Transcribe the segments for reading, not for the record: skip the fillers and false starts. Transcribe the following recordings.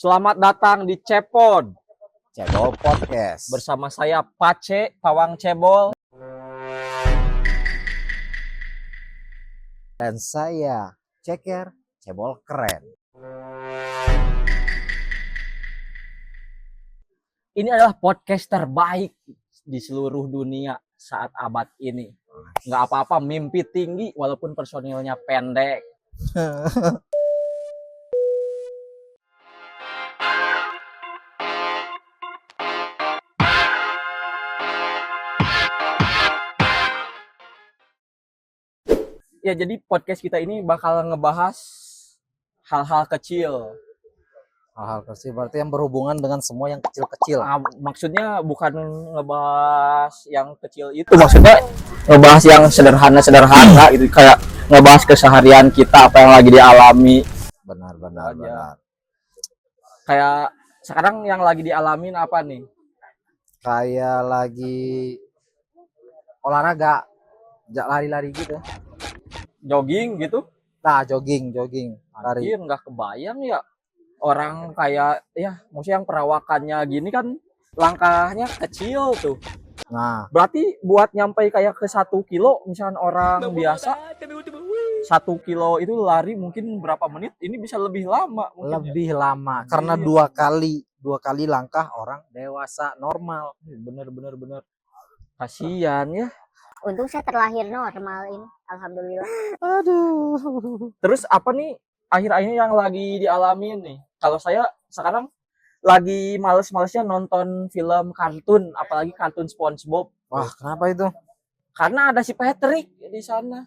Selamat datang di Cepod Cebol Podcast bersama saya Pace, Pawang Cebol. dan saya Ceker, Cebol Keren. Ini adalah podcast terbaik di seluruh dunia saat abad ini. Nggak apa-apa mimpi tinggi walaupun personilnya pendek. Ya, jadi podcast kita ini bakal ngebahas hal-hal kecil. Hal-hal kecil berarti yang berhubungan dengan semua yang kecil-kecil. Maksudnya bukan ngebahas yang kecil itu, maksudnya ngebahas yang sederhana gitu, kayak ngebahas keseharian kita, apa yang lagi dialami. Benar. Kayak sekarang yang lagi dialamin apa nih? Kayak lagi olahraga, lari-lari gitu. Jogging gitu. Nah, jogging, lari. Anjir, nggak kebayang ya orang kayak ya maksudnya yang perawakannya gini kan langkahnya kecil tuh. Nah, Berarti buat nyampe kayak ke 1 kilo, misalnya orang biasa 1 kilo itu lari mungkin berapa menit, ini bisa lebih lama mungkin. lebih lama Anjir. karena dua kali langkah orang dewasa normal. Bener. Kasian ya. Untung saya terlahir normal ini, alhamdulillah. Aduh. Terus apa nih akhir-akhir ini yang lagi dialami nih? Kalau saya sekarang lagi males-malesnya nonton film kartun, apalagi kartun SpongeBob. Wah, kenapa itu? Karena ada si Patrick di sana.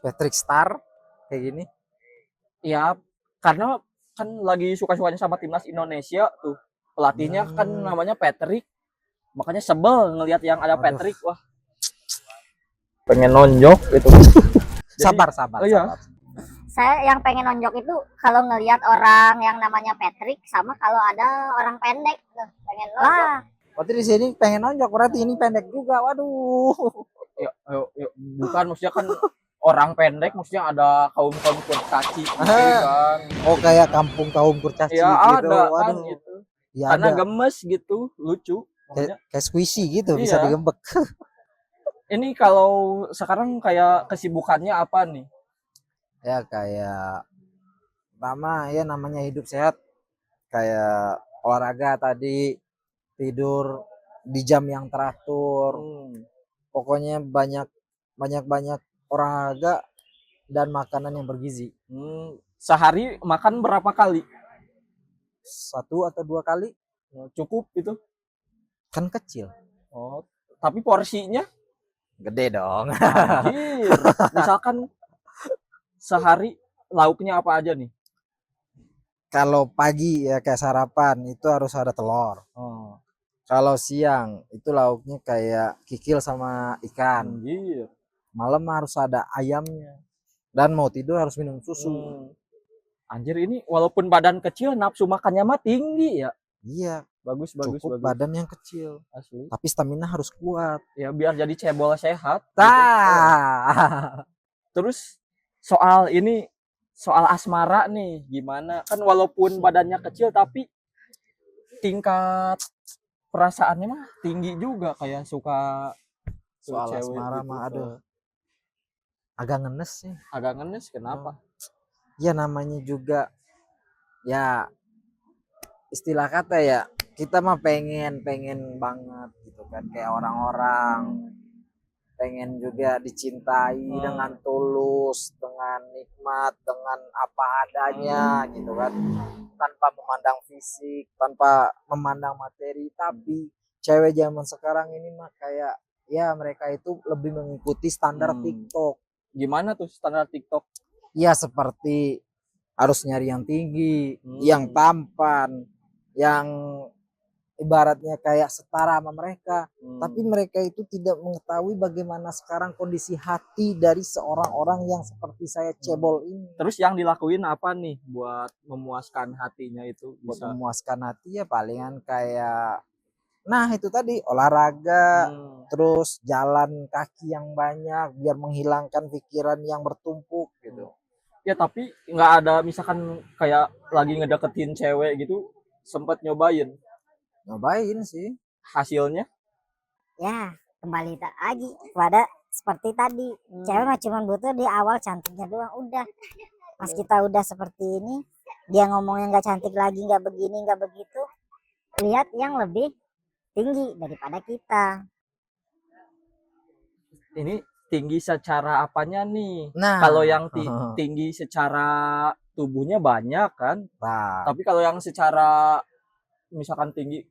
Patrick Star kayak gini. Ya, karena kan lagi suka-sukanya sama timnas Indonesia tuh. Pelatihnya kan namanya Patrick. Makanya sebel ngelihat yang ada Aduh. Patrick. Wah, pengen nonjok gitu. Sabar. Oh iya. Saya yang pengen nonjok itu kalau ngelihat orang yang namanya Patrick sama kalau ada orang pendek tuh, pengen nonjok. Berarti di sini pengen nonjok, berarti ini pendek juga. Waduh. Yuk. Bukan, maksudnya kan orang pendek, maksudnya ada kaum kurcaci gitu kan. Oh, kayak kampung kaum kurcaci Ya gitu. ada kan Waduh. gitu. Ya, Karena ada. gemes gitu, lucu. Makanya Kayak squishy gitu, bisa Iya. digembek. ini kalau sekarang kayak kesibukannya apa nih? Ya kayak pertama ya namanya hidup sehat, kayak olahraga tadi, tidur di jam yang teratur, pokoknya banyak olahraga dan makanan yang bergizi. Sehari makan berapa kali? 1 atau 2 kali Cukup itu? kan kecil. Oh, tapi porsinya Gede dong. anjir. Misalkan sehari lauknya apa aja nih? Kalau pagi ya kayak sarapan itu harus ada telur. Oh, Kalau siang itu lauknya kayak kikil sama ikan. anjir. Malam harus ada ayamnya. Dan mau tidur harus minum susu. Anjir, ini walaupun badan kecil nafsu makannya mah tinggi ya. Iya, Bagus. cukup badan yang kecil. Asli. Tapi stamina harus kuat. Ya biar jadi cebol sehat. Gitu. Tah. Terus soal asmara nih gimana? Kan walaupun badannya kecil tapi tingkat perasaannya mah tinggi juga, kayak suka Soal cewek asmara gitu. mah aduh. Agak ngenes sih. Agak ngenes, kenapa? Ya namanya juga ya istilah kata ya, kita mah pengen banget gitu kan, kayak orang-orang pengen juga dicintai dengan tulus, dengan nikmat, dengan apa adanya gitu kan, tanpa memandang fisik, tanpa memandang materi. Tapi cewek zaman sekarang ini mah kayak ya mereka itu lebih mengikuti standar TikTok. Gimana tuh standar TikTok? Ya seperti harus nyari yang tinggi, yang tampan, yang ibaratnya kayak setara sama mereka. Tapi mereka itu tidak mengetahui bagaimana sekarang kondisi hati dari seorang orang yang seperti saya cebol ini. Terus yang dilakuin apa nih buat memuaskan hatinya itu? Buat Bisa. memuaskan hati ya palingan kayak itu tadi olahraga, terus jalan kaki yang banyak biar menghilangkan pikiran yang bertumpuk gitu. Ya tapi nggak ada misalkan kayak lagi ngedeketin cewek gitu sempet nyobain Ngapain sih? hasilnya. Ya, kembali lagi pada seperti tadi. Cewek mah cuma butuh di awal cantiknya doang, udah. Pas kita udah seperti ini, dia ngomongnya nggak cantik lagi, nggak begini, nggak begitu. Lihat yang lebih tinggi daripada kita. Ini tinggi secara apanya nih? Nah, Kalau yang tinggi secara tubuhnya banyak kan, nah, tapi kalau yang secara misalkan tinggi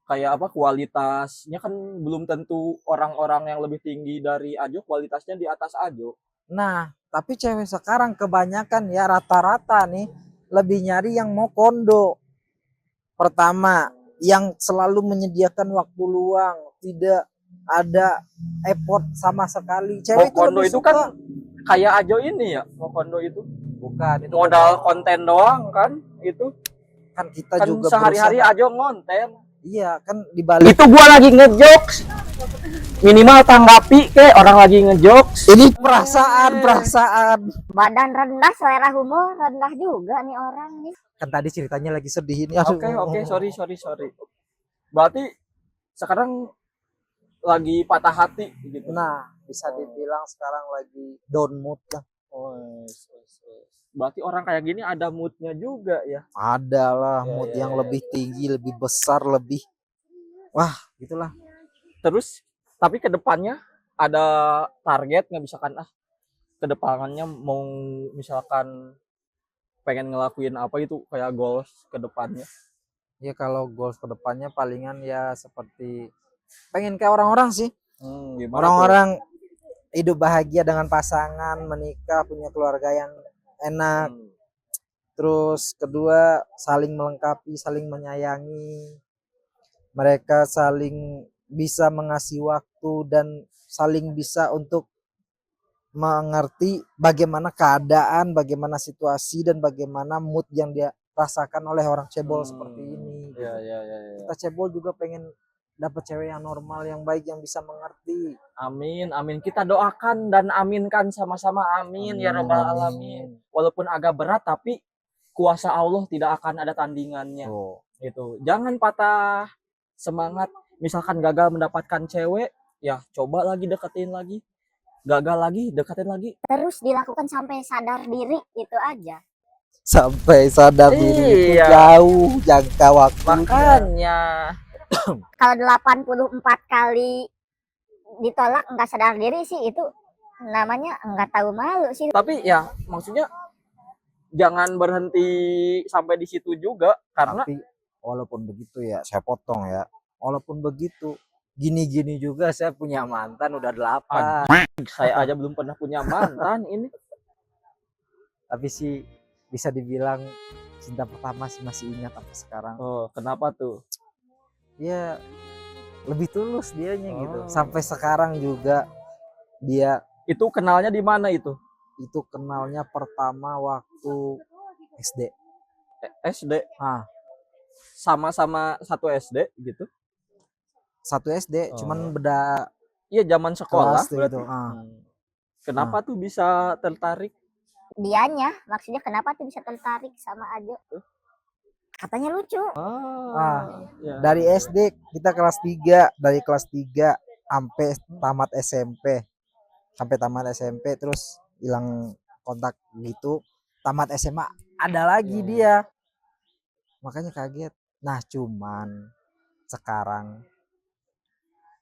kayak apa kualitasnya kan belum tentu orang-orang yang lebih tinggi dari Ajo kualitasnya di atas Ajo. nah, tapi cewek sekarang kebanyakan ya rata-rata nih lebih nyari yang mau kondo. Pertama, yang selalu menyediakan waktu luang, tidak ada effort sama sekali. Cewek itu Mokondo lebih itu suka. kan kayak Ajo ini ya, Mokondo itu Bukan, itu modal konten doang kan itu. kan kita Kan juga sehari-hari berusaha. Ajo ngonten. Iya, kan dibalik. Itu gua lagi ngejokes. Minimal tanggapi ke orang lagi ngejokes. Ini perasaan. Badan rendah, selera humor rendah juga nih orang nih. Kan tadi ceritanya lagi sedih ini. Oke, sorry. Berarti sekarang lagi patah hati gitu. Nah, bisa dibilang sekarang lagi down mood lah. Berarti orang kayak gini ada moodnya juga ya. Ada lah Ya, mood ya, yang ya. lebih tinggi, lebih besar, lebih wah, gitulah. Terus tapi kedepannya ada target nggak misalkan kedepannya mau misalkan pengen ngelakuin apa itu kayak goals kedepannya. Ya kalau goals kedepannya palingan ya seperti pengen kayak orang-orang sih. Gimana tuh? Orang-orang hidup bahagia dengan pasangan, menikah, punya keluarga yang enak. Terus kedua, saling melengkapi, saling menyayangi. Mereka saling bisa mengasih waktu dan saling bisa untuk mengerti bagaimana keadaan, bagaimana situasi dan bagaimana mood yang dia rasakan oleh orang cebol seperti ini. Ya. Kita cebol juga pengen dapat cewek yang normal, yang baik, yang bisa mengerti. Amin. Kita doakan dan aminkan sama-sama. Amin ya rabbal alamin. Walaupun agak berat tapi kuasa Allah tidak akan ada tandingannya. Gitu. Jangan patah semangat. Misalkan gagal mendapatkan cewek, ya coba lagi deketin lagi. Gagal lagi, deketin lagi. Terus dilakukan sampai sadar diri, itu aja. Sampai sadar diri itu Iya. jauh jangka waktu. Makanya Kalau 84 kali ditolak nggak sadar diri sih, itu namanya nggak tahu malu sih. tapi ya maksudnya jangan berhenti sampai di situ juga karena Tapi walaupun begitu ya, saya potong ya. Walaupun begitu, gini-gini juga saya punya mantan udah 8. saya aja belum pernah punya mantan ini. Tapi sih bisa dibilang cinta pertama sih masih ingat sampai sekarang. Oh, kenapa tuh? Ya lebih tulus dianya gitu. Oh. Sampai sekarang juga dia Itu kenalnya di mana itu? itu kenalnya pertama waktu SD. SD. Ah, Sama-sama satu SD gitu. satu SD, cuman beda Iya, zaman sekolah kelas berarti. gitu. Kenapa tuh bisa tertarik? Dianya maksudnya kenapa tuh bisa tertarik sama Ajo? Katanya lucu. Ya. Dari SD kita kelas 3, dari kelas 3 sampai tamat SMP. Sampai tamat SMP terus hilang kontak gitu. Tamat SMA ada lagi dia. Makanya kaget. Nah, cuman sekarang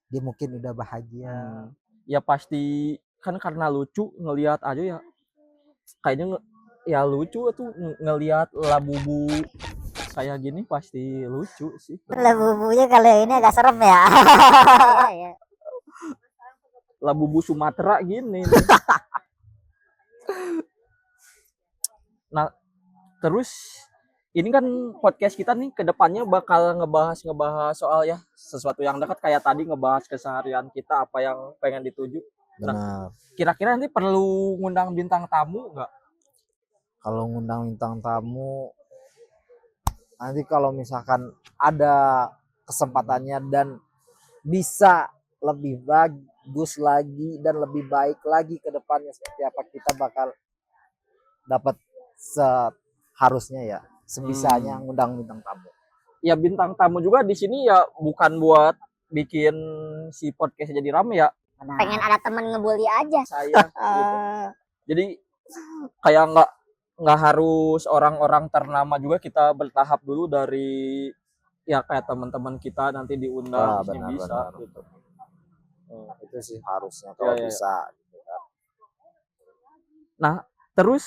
dia mungkin udah bahagia. Ya pasti kan karena lucu ngelihat aja ya. Kayaknya ya lucu tuh ngelihat Labubu kayak gini pasti lucu sih. Labubunya kalau ini agak serem ya. Iya. Labubu Sumatera gini. Nah, terus ini kan podcast kita nih kedepannya bakal ngebahas soal ya sesuatu yang dekat kayak tadi ngebahas keseharian kita apa yang pengen dituju. Benar. Kira-kira nanti perlu ngundang bintang tamu nggak? Kalau ngundang bintang tamu nanti kalau misalkan ada kesempatannya dan bisa lebih bagus lagi dan lebih baik lagi ke depannya seperti apa, kita bakal dapat seharusnya ya, sebisanya ngundang bintang tamu. Ya bintang tamu juga di sini ya bukan buat bikin si podcast jadi rame ya, Pengen ada temen ngebully aja. saya gitu. Jadi kayak nggak harus orang-orang ternama juga, kita bertahap dulu dari ya kayak teman-teman kita nanti diundang di sini Benar, bisa benar. gitu. Itu sih harusnya kalau Ya. bisa. Nah, terus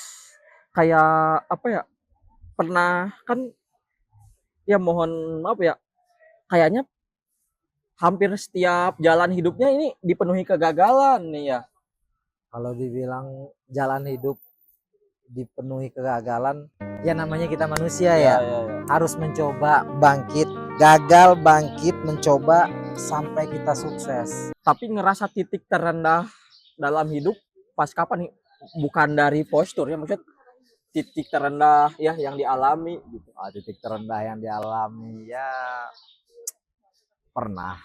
kayak apa ya? Pernah kan ya mohon maaf ya, kayaknya hampir setiap jalan hidupnya ini dipenuhi kegagalan nih ya. Kalau dibilang jalan hidup dipenuhi kegagalan, ya namanya kita manusia ya. Harus mencoba bangkit, gagal bangkit, mencoba sampai kita sukses. Tapi ngerasa titik terendah dalam hidup pas kapan nih? Bukan dari postur ya, maksudnya titik terendah ya yang dialami gitu. Titik terendah yang dialami ya pernah.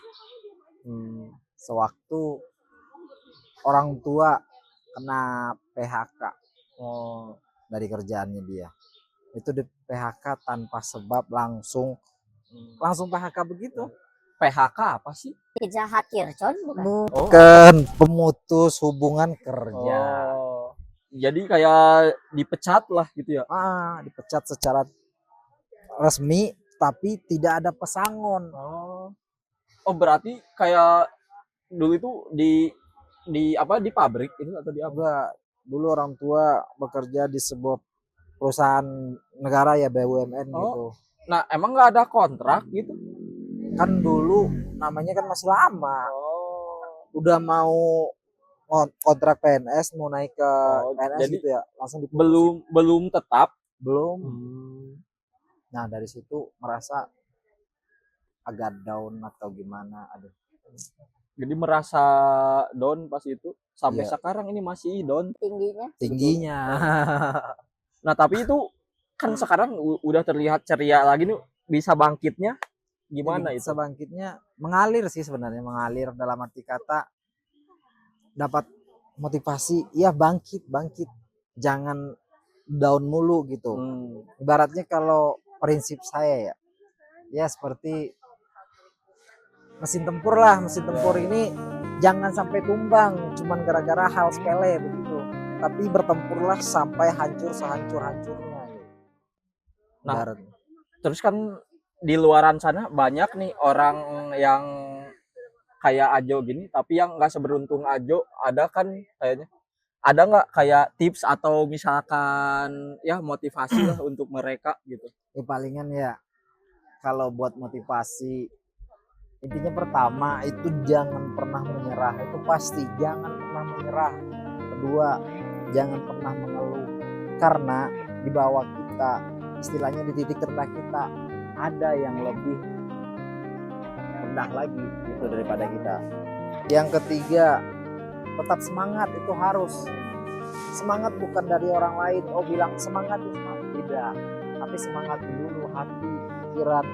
Sewaktu orang tua kena PHK dari kerjaannya dia. Itu di PHK tanpa sebab langsung PHK begitu. PHK apa sih? Pizza Hut Kircon bukan? Bukan, pemutus hubungan kerja. Jadi kayak dipecat lah gitu ya. Dipecat secara resmi tapi tidak ada pesangon. Oh berarti kayak dulu itu di apa, di pabrik itu atau di apa? Enggak, dulu orang tua bekerja di sebuah perusahaan negara ya, BUMN gitu. Nah emang nggak ada kontrak gitu? Kan dulu namanya kan masih lama. Udah mau kontrak PNS, mau naik ke PNS jadi gitu ya, langsung diputusin. belum tetap. Belum. Nah dari situ merasa agak down atau gimana, aduh. Jadi merasa down pas itu, sampai sekarang ini masih down Tingginya. Nah tapi itu kan sekarang udah terlihat ceria lagi nih, bisa bangkitnya gimana itu? Bisa bangkitnya mengalir sih sebenarnya, mengalir dalam arti kata dapat motivasi, ya bangkit, jangan down mulu gitu. Ibaratnya kalau prinsip saya ya seperti mesin tempur lah. Mesin tempur ini jangan sampai tumbang cuman gara-gara hal sepele begitu, tapi bertempurlah sampai hancur sehancur-hancurnya. Nah, terus kan di luaran sana banyak nih orang yang kayak Ajo gini, tapi yang nggak seberuntung Ajo. Ada kan kayaknya, ada nggak kayak tips atau misalkan ya motivasi lah untuk mereka gitu? Palingan ya kalau buat motivasi, intinya pertama itu jangan pernah menyerah, itu pasti jangan pernah menyerah. Kedua, jangan pernah mengeluh, karena di bawah kita, istilahnya di titik terendah kita, ada yang lebih rendah lagi gitu daripada kita. Yang ketiga, tetap semangat. Itu harus semangat, bukan dari orang lain bilang semangat, tidak, tapi semangat dulu hati, pikiran,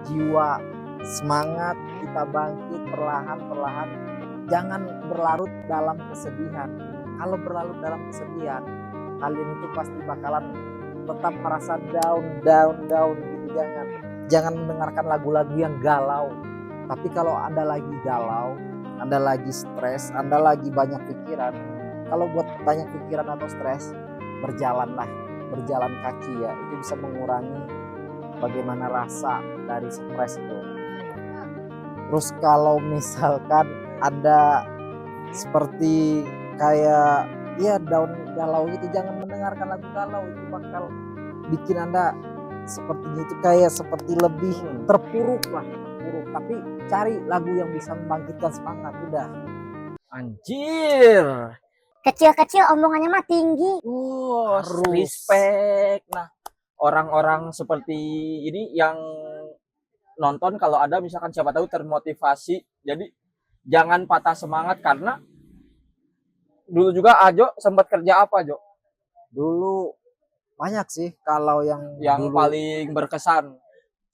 jiwa. Semangat, kita bangkit perlahan-perlahan. Jangan berlarut dalam kesedihan. Kalau berlarut dalam kesedihan, kalian itu pasti bakalan tetap merasa down gitu. Jangan mendengarkan lagu-lagu yang galau. Tapi kalau Anda lagi galau, Anda lagi stres, Anda lagi banyak pikiran, kalau buat banyak pikiran atau stres, berjalan kaki ya, itu bisa mengurangi bagaimana rasa dari stres itu. Terus kalau misalkan ada seperti kayak ya down galau gitu, jangan mendengarkan lagu galau, itu bakal bikin Anda sepertinya itu kayak seperti lebih terpuruk. Tapi cari lagu yang bisa membangkitkan semangat. Udah. Anjir, Kecil-kecil omongannya mah tinggi. harus respect. Nah, orang-orang seperti ini yang nonton, kalau ada misalkan siapa tahu termotivasi, jadi jangan patah semangat. Karena dulu juga Ajo sempat kerja apa, Jo? Dulu banyak sih, kalau yang dulu, paling berkesan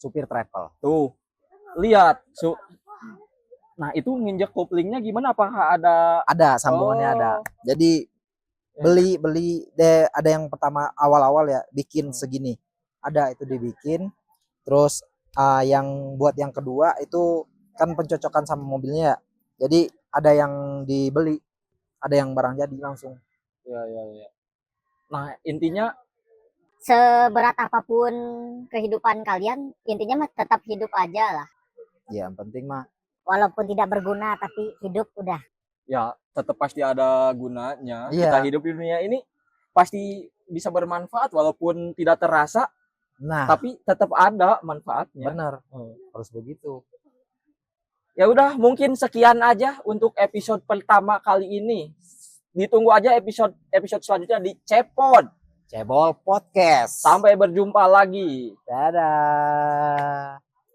supir travel. tuh lihat nah itu nginjek koplingnya gimana, apakah ada Ada sambungannya. Ada. Jadi beli ada yang pertama awal-awal ya bikin Hmm. segini, ada itu dibikin, terus yang buat yang kedua itu kan pencocokan sama mobilnya ya, jadi ada yang dibeli, ada yang barang jadi langsung. Ya, ya, ya. Nah, intinya Seberat apapun kehidupan kalian, intinya mah tetap hidup aja lah. Ya yang penting mah Walaupun tidak berguna, tapi hidup udah. ya tetap pasti ada gunanya. Iya. Kita hidup di dunia ini pasti bisa bermanfaat walaupun tidak terasa, nah tapi tetap ada manfaatnya. benar, Hmm. harus begitu. Ya udah, mungkin sekian aja untuk episode pertama kali ini. Ditunggu aja episode selanjutnya di Cepod. Cebol Podcast. Sampai berjumpa lagi. Dadah.